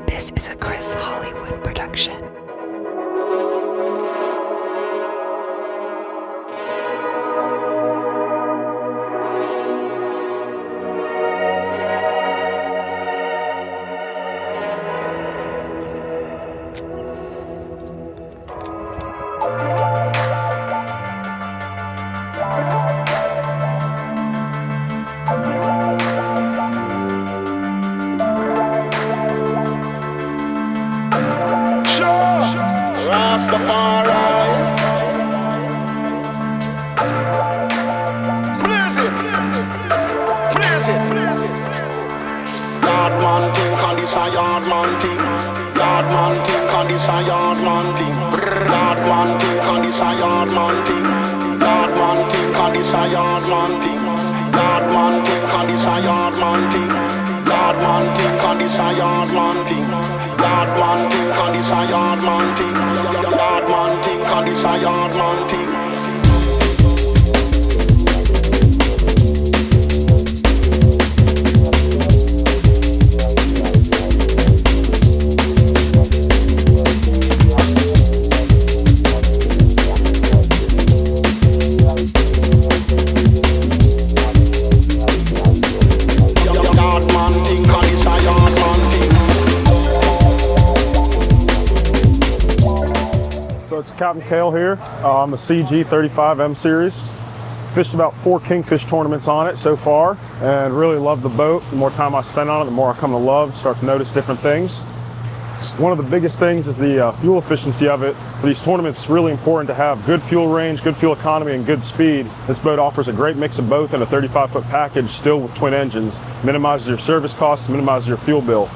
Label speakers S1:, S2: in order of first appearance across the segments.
S1: This is a Chris Hollywood production.
S2: Captain Kale here. I'm the CG35M series. Fished about 4 Kingfish tournaments on it so far and really love the boat. The more time I spend on it, the more I come to love, start to notice different things. One of the biggest things is the fuel efficiency of it. For these tournaments, it's really important to have good fuel range, good fuel economy, and good speed. This boat offers a great mix of both in a 35-foot package, still with twin engines. Minimizes your service costs, minimizes your fuel bill.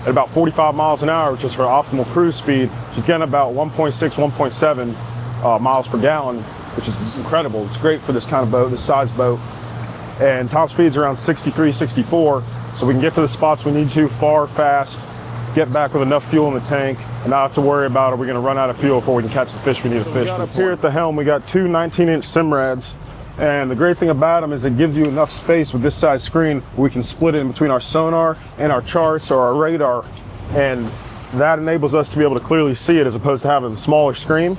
S2: At about 45 miles an hour, which is her optimal cruise speed, she's getting about 1.6, 1.7 miles per gallon, which is incredible. It's great for this kind of boat, this size boat. And top speed's around 63, 64, so we can get to the spots we need to far, fast, get back with enough fuel in the tank, and not have to worry about are we going to run out of fuel before we can catch the fish we need to fish. Up here at the helm, we got 2 19-inch Simrads. And the great thing about them is it gives you enough space with this size screen we can split it in between our sonar and our charts or our radar, and that enables us to be able to clearly see it as opposed to having a smaller screen.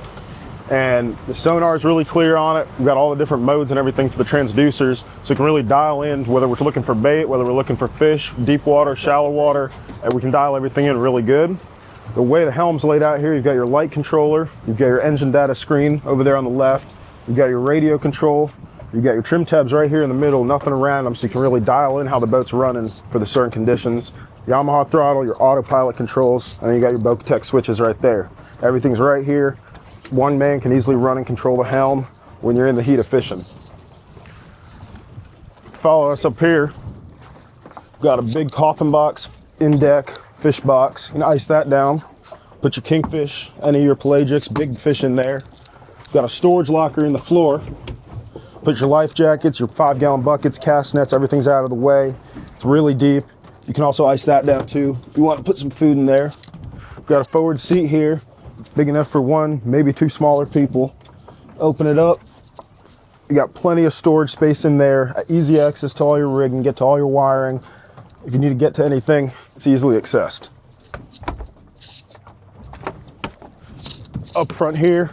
S2: And the sonar is really clear on it. We've got all the different modes and everything for the transducers, so we can really dial in whether we're looking for bait, whether we're looking for fish, deep water, shallow water, and we can dial everything in really good. The way the helm's laid out here, you've got your light controller, you've got your engine data screen over there on the left, you've got your radio control, you got your trim tabs right here in the middle, nothing around them, so you can really dial in how the boat's running for the certain conditions. Yamaha throttle, your autopilot controls, and then you got your Bocatech switches right there. Everything's right here. One man can easily run and control the helm when you're in the heat of fishing. Follow us up here. Got a big coffin box, in deck, fish box. You can ice that down. Put your Kingfish, any of your pelagics, big fish in there. Got a storage locker in the floor. Put your life jackets, your 5-gallon buckets, cast nets, everything's out of the way. It's really deep. You can also ice that down too if you want to put some food in there. We've got a forward seat here, big enough for 1, maybe 2 smaller people. Open it up. You got plenty of storage space in there, easy access to all your rig and get to all your wiring. If you need to get to anything, it's easily accessed. Up front here,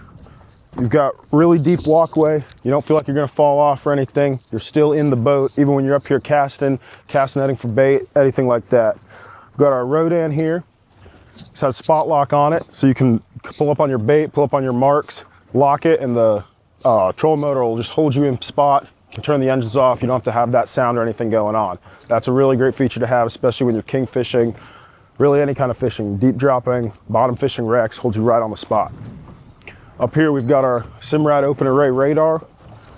S2: you've got really deep walkway. You don't feel like you're gonna fall off or anything. You're still in the boat, even when you're up here casting, cast netting for bait, anything like that. We've got our Rodan here. This has spot lock on it, so you can pull up on your bait, pull up on your marks, lock it, and the trolling motor will just hold you in spot. You can turn the engines off. You don't have to have that sound or anything going on. That's a really great feature to have, especially when you're king fishing, really any kind of fishing, deep dropping, bottom fishing wrecks, holds you right on the spot. Up here we've got our Simrad open array radar.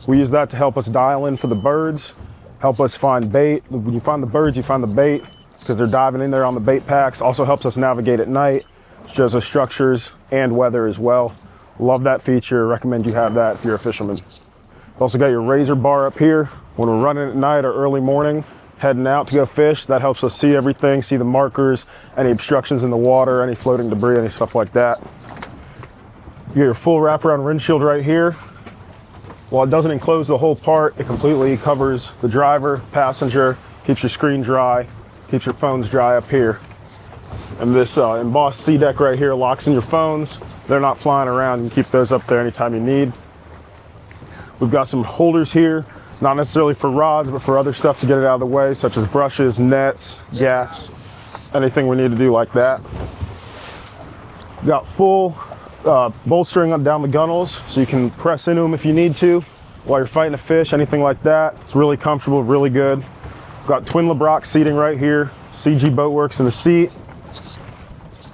S2: We use that to help us dial in for the birds, help us find bait. When you find the birds, you find the bait because they're diving in there on the bait packs. Also helps us navigate at night, shows us structures and weather as well. Love that feature, recommend you have that if you're a fisherman. We've also got your razor bar up here. When we're running at night or early morning, heading out to go fish, that helps us see everything, see the markers, any obstructions in the water, any floating debris, any stuff like that. get your full wraparound windshield right here. While it doesn't enclose the whole part, it completely covers the driver, passenger, keeps your screen dry, keeps your phones dry up here. And this embossed C-deck right here locks in your phones. They're not flying around. You can keep those up there anytime you need. We've got some holders here, not necessarily for rods, but for other stuff to get it out of the way, such as brushes, nets, gas, anything we need to do like that. We've got full bolstering down the gunnels, so you can press into them if you need to while you're fighting a fish, anything like that. It's really comfortable, really good. We've got twin LeBrock seating right here, CG Boatworks in the seat.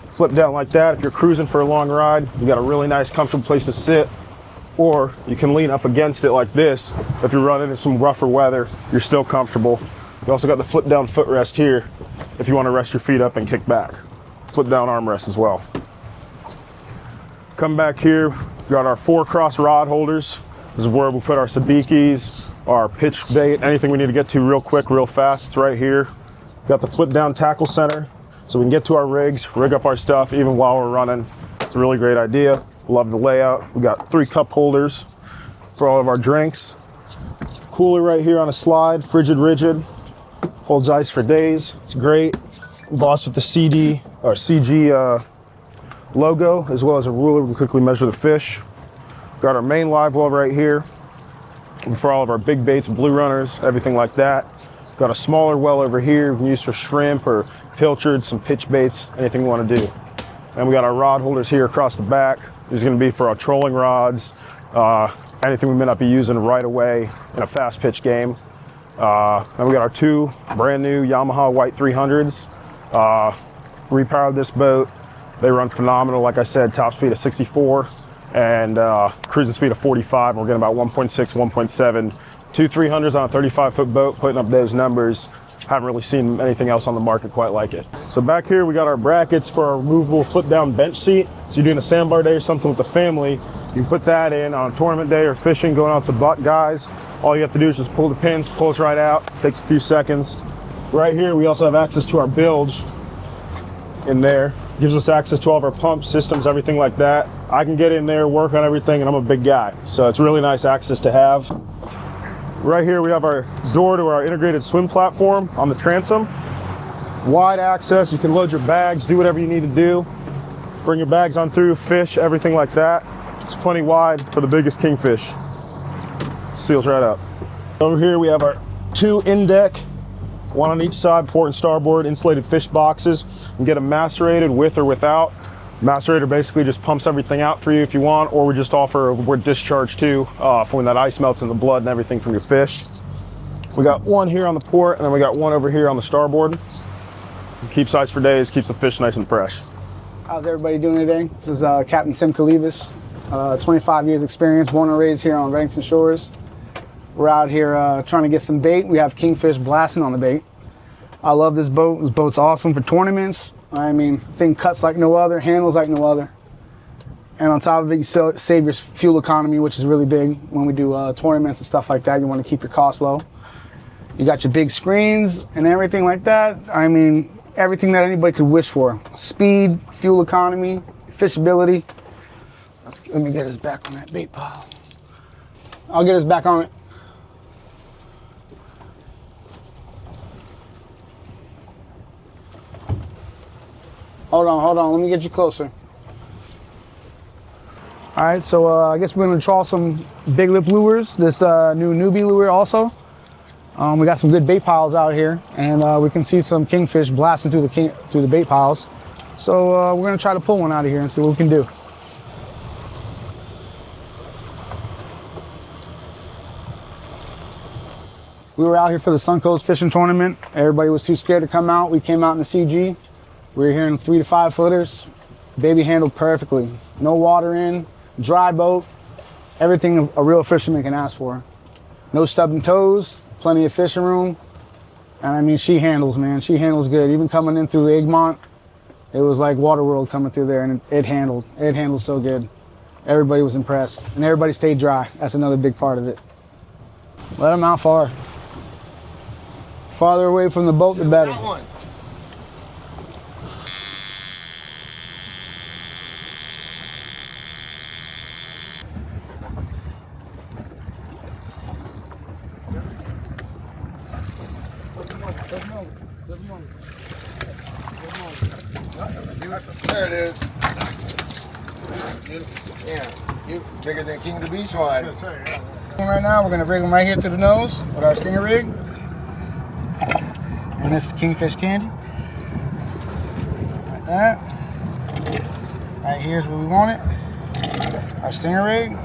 S2: Flip down like that. If you're cruising for a long ride, you got a really nice, comfortable place to sit. Or you can lean up against it like this. If you're running into some rougher weather, you're still comfortable. You also got the flip down footrest here if you want to rest your feet up and kick back. Flip down armrest as well. Come back here, we got our 4-cross rod holders. This is where we put our sabikis, our pitch bait, anything we need to get to real quick, real fast. It's right here. Got the flip down tackle center, so we can get to our rigs, rig up our stuff even while we're running. It's a really great idea. Love the layout. We got 3 cup holders for all of our drinks. Cooler right here on a slide, frigid rigid. Holds ice for days. It's great. Embossed with the CG logo, as well as a ruler. We can quickly measure the fish. Got our main live well right here for all of our big baits, blue runners, everything like that. Got a smaller well over here we can use for shrimp or pilchard, some pitch baits, anything you want to do. And we got our rod holders here across the back. These are going to be for our trolling rods, anything we may not be using right away in a fast pitch game. And we got our 2 brand new Yamaha White 300s. Repowered this boat. They run phenomenal. Like I said, top speed of 64 and cruising speed of 45. We're getting about 1.6, 1.7. 2 300s on a 35-foot boat, putting up those numbers. Haven't really seen anything else on the market quite like it. So back here we got our brackets for our removable flip down bench seat. So you're doing a sandbar day or something with the family, you can put that in on a tournament day or fishing, going out with the butt guys. All you have to do is just pull the pins, pulls right out, takes a few seconds. Right here we also have access to our bilge in there. Gives us access to all of our pumps, systems, everything like that. I can get in there, work on everything, and I'm a big guy. So it's really nice access to have. Right here we have our door to our integrated swim platform on the transom. Wide access, you can load your bags, do whatever you need to do. Bring your bags on through, fish, everything like that. It's plenty wide for the biggest kingfish. Seals right up. Over here we have our 2 in-deck, 1 on each side, port and starboard, insulated fish boxes. You can get them macerated with or without. Macerator basically just pumps everything out for you if you want, or we just offer a discharge too for when that ice melts in the blood and everything from your fish. We got 1 here on the port, and then we got 1 over here on the starboard. Keeps ice for days, keeps the fish nice and fresh.
S3: How's everybody doing today? This is Captain Tim Kalivas, 25 years experience, born and raised here on Reddington Shores. We're out here trying to get some bait. We have Kingfish blasting on the bait. I love this boat. This boat's awesome for tournaments. I mean, thing cuts like no other, handles like no other. And on top of it, you save your fuel economy, which is really big when we do tournaments and stuff like that. You want to keep your costs low. You got your big screens and everything like that. I mean, everything that anybody could wish for. Speed, fuel economy, fishability. Let me get us back on that bait pile. I'll get us back on it. Hold on, let me get you closer. All right, so I guess we're gonna try some big lip lures, this new newbie lure also. We got some good bait piles out here, and we can see some kingfish blasting through the bait piles. So we're gonna try to pull one out of here and see what we can do. We were out here for the Suncoast fishing tournament. Everybody was too scared to come out. We came out in the CG. We were here in 3 to 5 footers. Baby handled perfectly. No water in, dry boat, everything a real fisherman can ask for. No stubbing toes, plenty of fishing room. And I mean, she handles, man. She handles good. Even coming in through Egmont, it was like Waterworld coming through there, and it handled. It handled so good. Everybody was impressed, and everybody stayed dry. That's another big part of it. Let them out far. Farther away from the boat, the better.
S4: Yeah, you bigger than King of the Beach one.
S3: Right now, we're gonna rig them right here to the nose with our stinger rig. And this is Kingfish candy. Like that. Right here's where we want it. Our stinger rig.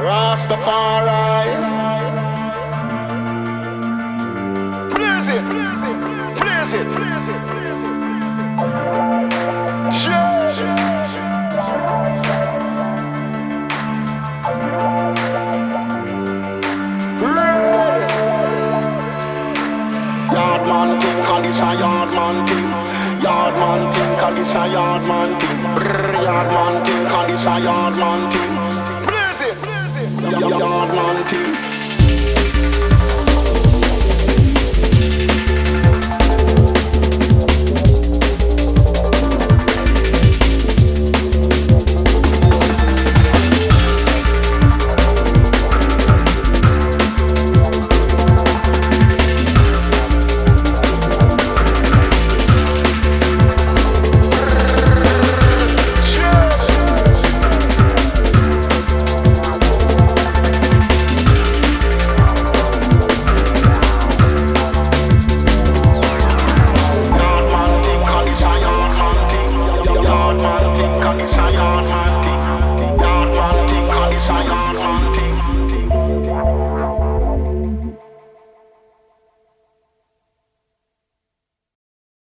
S4: Rastafari. Blaze it, blaze it, blaze it, blaze it, blaze it. Yard man thing, cause this a yard man thing. Yard man thing, cause this a yard man thing. Yard man thing, cause this a yard man thing. Blaze it, blaze it. Yard man